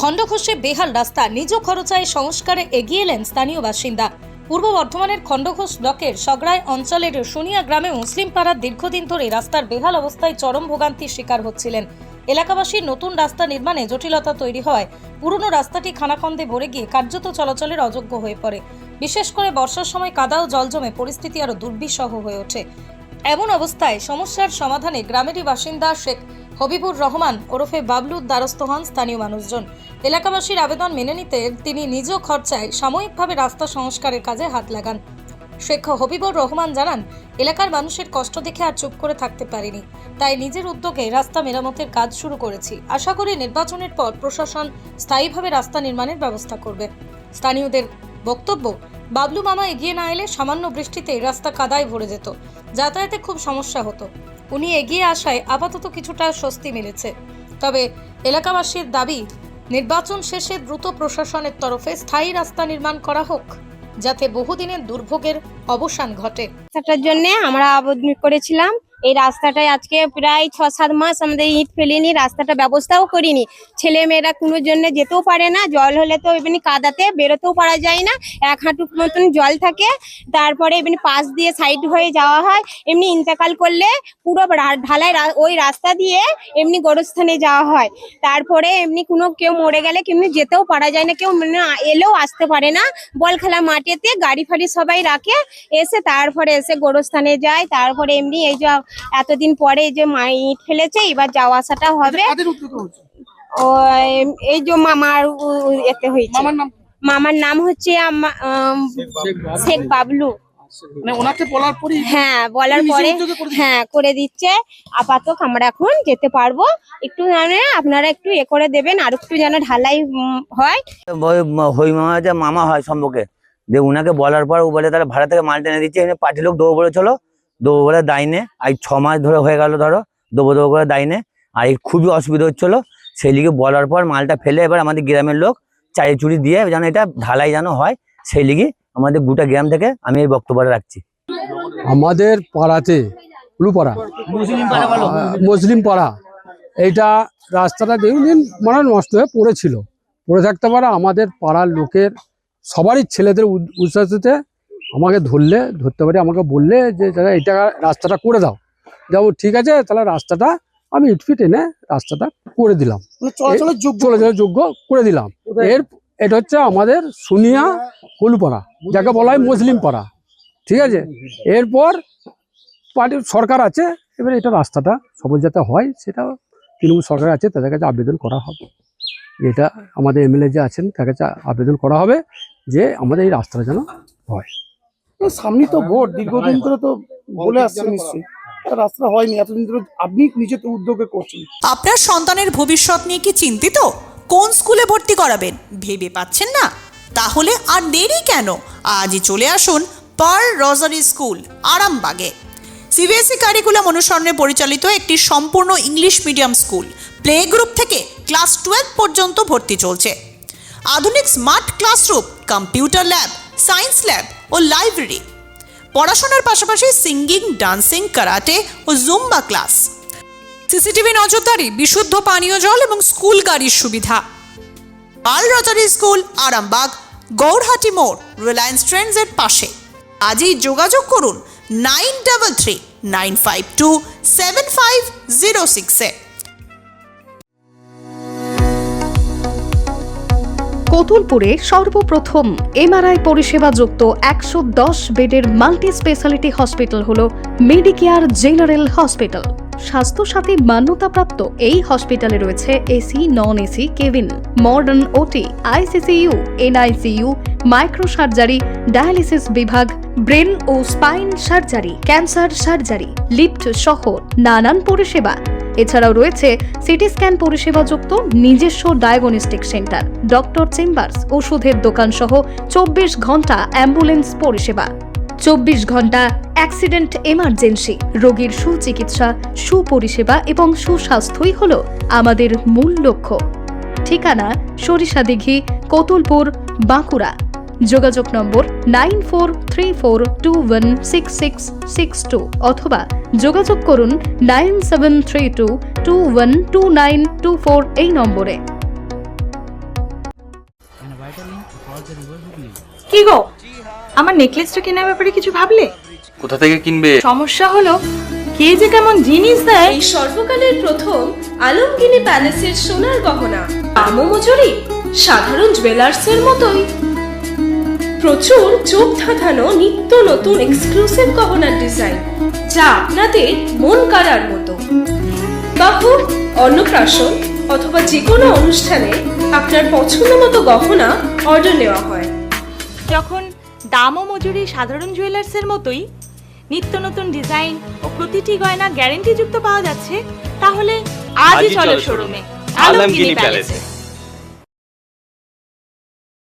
খণ্ডঘোষে বেহাল রাস্তা, নিজ খরচায় সংস্কারে এগিয়ে এলেন স্থানীয় বাসিন্দা। পূর্ব বর্ধমানের খণ্ডঘোষ ব্লকের সগড়ায় অঞ্চলের সোনিয়া গ্রামে মুসলিম পাড়ার দীর্ঘদিন ধরে রাস্তার বেহাল অবস্থায় চরম ভোগান্তির শিকার হচ্ছিলেন এলাকাবাসীর। নতুন রাস্তা নির্মাণে জটিলতা তৈরি হওয়ায় পুরনো রাস্তাটি খানাখন্দে ভরে গিয়ে কার্যত চলাচলের অযোগ্য হয়ে পড়ে। বিশেষ করে বর্ষার সময় কাদা ও জল জমে পরিস্থিতি আরো দুর্বিষহ হয়ে ওঠে। এমন অবস্থায় সমস্যার সমাধানে গ্রামেরই বাসিন্দা শেখ হবিবুর রহমান ওরফে বাবলুর দ্বারস্থ হন স্থানীয় মানুষজন। এলাকাবাসীর আবেদন মেনে নিতে তিনি নিজ খরচায় সাময়িকভাবে রাস্তা সংস্কারের কাজে হাত লাগান। শেখ হবিবুর রহমান জানান, এলাকার মানুষের কষ্ট দেখে আর চুপ করে থাকতে পারিনি, তাই নিজের উদ্যোগে রাস্তা মেরামতের কাজ শুরু করেছি। আশা করি নির্বাচনের পর প্রশাসন স্থায়ীভাবে রাস্তা নির্মাণের ব্যবস্থা করবে। স্থানীয়দের বক্তব্য, বাবলু মামা এগিয়ে না এলে সামান্য বৃষ্টিতে রাস্তা কাদায় ভরে যেত, যাতায়াতে খুব সমস্যা হতো। উনি এগিয়ে আসায় আপাতত কিছুটা স্বস্তি মিলেছে। তবে এলাকাবাসীর দাবি, নির্বাচন শেষে দ্রুত প্রশাসনের তরফে স্থায়ী রাস্তা নির্মাণ করা হোক, যাতে বহুদিনের দুর্ভোগের অবসান ঘটে। রাস্তাটার জন্য আমরা আবেদন করেছিলাম। এই রাস্তাটায় আজকে প্রায় 6-7 মাস আমাদের ইট ফেলিনি, রাস্তাটা ব্যবস্থাও করিনি। ছেলে মেয়েরা কোনো জন্য যেতেও পারে না, জল হলে তো এমনি কাদাতে বেরোতেও পারা যায় না, 1 হাঁটু মতন জল থাকে। তারপরে এমনি পাশ দিয়ে সাইড হয়ে যাওয়া হয়, এমনি ইন্তেকাল করলে পুরো ঢালাই ওই রাস্তা দিয়ে এমনি গোরস্থানে যাওয়া হয়। তারপরে এমনি কোনো কেউ মরে গেলে কেমনি যেতেও পারা যায় না, কেউ মানে এলেও আসতে পারে না। বল খেলা মাঠেতে গাড়ি ফাড়ি সবাই রাখে, এসে তারপরে এসে গোরস্থানে যায়। তারপরে এমনি এই যে এতদিন পরে এই যে ইট ফেলেছে, এবার যাওয়া আসাটা হবে। ও এই যে মামার এতে হয়েছে। মামার নাম হচ্ছে শেখ বাবলু। হ্যাঁ, বলার পরে হ্যাঁ করে দিচ্ছে। আপাতত আমরা এখন যেতে পারবো, একটু আপনারা একটু এ করে দেবেন, আর একটু যেন ঢালাই হয়। হই মামা যে মামা হয় সম্পর্কে, যে উনাকে বলার পর ও বলে তাহলে ভাড়া থেকে মাল টেনে দিচ্ছে। এমনি পার্টি লোক দৌড় বলেছিল, দৌড় বলে দাইনে আজ 6 মাস ধরে হয়ে গেল, ধরো দৌড় করে দাইনে। আর খুবই অসুবিধা হচ্ছিল, সেই লিগে বলার পর মালটা ফেলে এবার আমাদের গ্রামের লোক চারি চুরি দিয়ে যেন এটা ঢালাই যেন হয়, সেই লিগে আমাদের গোটা গ্রাম থেকে আমি এই বক্তব্যটা রাখছি। আমাদের পাড়াতে উলুপাড়া মুসলিম পাড়া, এইটা রাস্তাটা দীর্ঘদিন মানে নষ্ট হয়ে পড়েছিল, পড়ে থাকতে পারে। আমাদের পাড়ার লোকের সবারই ছেলেদের উৎসাহিতে আমাকে ধরতে পারি, আমাকে বললে যে এইটা রাস্তাটা করে দাও। যেমন ঠিক আছে, তাহলে রাস্তাটা আমি ইটফিট এনে রাস্তাটা করে দিলাম, চলাচলের যোগ্য করে দিলাম। এটা হচ্ছে আমাদের সোনিয়া কলুপাড়া, যাকে বলা হয় মুসলিম পাড়া, ঠিক আছে। এরপর পার্টির সরকার আছে, এবার এটা রাস্তাটা সবল যাতে হয় সেটা তৃণমূল সরকার আছে, তাদের কাছে আবেদন করা হবে। এটা আমাদের এমএলএ যে আছেন তার কাছে আবেদন করা হবে যে আমাদের এই রাস্তাটা যেন হয়। সামনে তো ভোট, দীর্ঘদিন ধরে তো বলে আসছে, নিশ্চয়ই রাস্তা হয়নি এতদিন ধরে, আপনি নিজে তো উদ্যোগে করছেন। আপনার সন্তানের ভবিষ্যৎ নিয়ে কি চিন্তিত? কোন স্কুলে ভর্তি করাবেন ভেবে পাচ্ছেন না? তাহলে আর দেরি কেন, আজই চলে আসুন পার্ল রোজারি স্কুল, আরামবাগে। সিবিএসই কারিকুলাম অনুসরণে পরিচালিত একটি সম্পূর্ণ English medium school. Play group থেকে ক্লাস 12 পর্যন্ত ভর্তি চলছে। আধুনিক smart classroom, computer lab, science lab ও লাইব্রেরি। পড়াশোনার পাশাপাশি সিঙ্গিং, ডান্সিং, কারাটে ও জুম্বা ক্লাস। সিসিটিভি নজরদারি, বিশুদ্ধ পানীয় জল এবং স্কুল গাড়ির সুবিধা। Pearl Rosary School, Arambagh, Gourhati মোড়, রিলায়েন্স ট্রেন্ডসের পাশে। আজই যোগাযোগ করুন 9339527506-এ। কতুলপুরে সর্বপ্রথম এমআরআই পরিষেবা যুক্ত 110 বেডের মাল্টি স্পেশালিটি হসপিটাল হলো মেডিকেয়ার জেনারেল হসপিটাল। স্বাস্থ্যসাথী মান্যতাপ্রাপ্ত এই হসপিটালে রয়েছে AC, non AC cabin, modern OT, ICCU, NICU, micro surgery, dialysis বিভাগ, ব্রেন ও spine surgery, cancer surgery, lift সহ নানান পরিষেবা। এছাড়াও রয়েছে সিটি স্ক্যান পরিষেবা যুক্ত নিজস্ব ডায়াগনস্টিক সেন্টার, ডক্টর চেম্বার্স, ওষুধের দোকান সহ 24 ঘন্টা অ্যাম্বুলেন্স পরিষেবা। 24 ঘন্টা অ্যাক্সিডেন্ট এমার্জেন্সি। রোগীর সুচিকিৎসা, সুপরিষেবা এবং সুস্বাস্থ্যই হলো আমাদের মূল লক্ষ্য। ঠিকানা সরিষাদিঘি, কতুলপুর, বাঁকুড়া। যোগাযোগ নম্বর 9434216662 অথবা যোগাযোগ করুন 9732212924 এই নম্বরে। কি গো, আমার নেকলেসটা কেনার ব্যাপারে কিছু ভাবলে? কোথা থেকে কিনবে? সমস্যা হলো কে যে কেমন জিনিস দেয়। এই সর্বকালের প্রথম আলমগিনি প্যালেসের সোনার গহনা, দামও মজুরি সাধারণ জুয়েলার্সের মতোই। প্রচুর চোখ ধাঁধানো নিত্য নতুন এক্সক্লুসিভ গহনার ডিজাইন, যা আপনাদের মন কাড়ার মতো। বাহু, অন্নপ্রাশন অথবা যে কোনো অনুষ্ঠানে আপনার পছন্দ মতো গহনা অর্ডার নেওয়া হয়। যখন দাম ও মজুরি সাধারণ জুয়েলার্সের মতোই, নিত্য নতুন ডিজাইন ও প্রতিটি গয়না গ্যারান্টি যুক্ত পাওয়া যাচ্ছে, তাহলে আজই চলো শোরুমে আলমগিনি প্যালেসে।